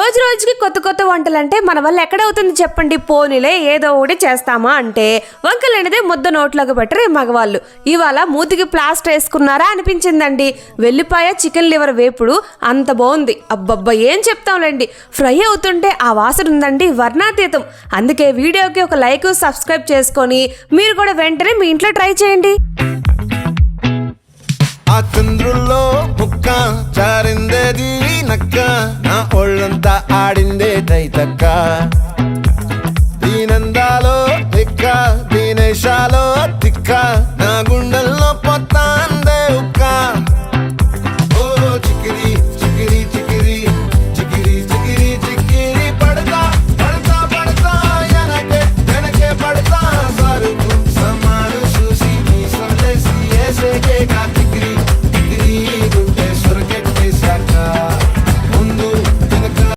రోజు రోజుకి కొత్త కొత్త వంటలు అంటే మన వల్ల ఎక్కడవుతుంది చెప్పండి. పోనీలే ఏదో ఒకటి చేస్తామా అంటే వంకలు అనేది ముద్ద నోట్లోకి పెట్టరు మగవాళ్ళు. ఇవాళ మూతికి ప్లాస్టర్ వేసుకున్నారా అనిపించిందండి. వెల్లిపాయ చికెన్ లివర్ వేపుడు అంత బాగుంది. అబ్బబ్బా ఏం చెప్తాంలేండి. ఫ్రై అవుతుంటే ఆ వాసన ఉందండి వర్ణాతీతం. అందుకే వీడియోకి ఒక లైక్ సబ్స్క్రైబ్ చేసుకొని మీరు కూడా వెంటనే మీ ఇంట్లో ట్రై చేయండి. ఆ చంద్రుల్లో ముక్క చారిందేది నక్క, నా ఒళ్ళంతా ఆడిందే తైతక్క. దీనందాలో లెక్క, దీనేశాలో తిక్క, నా గుండెల్లో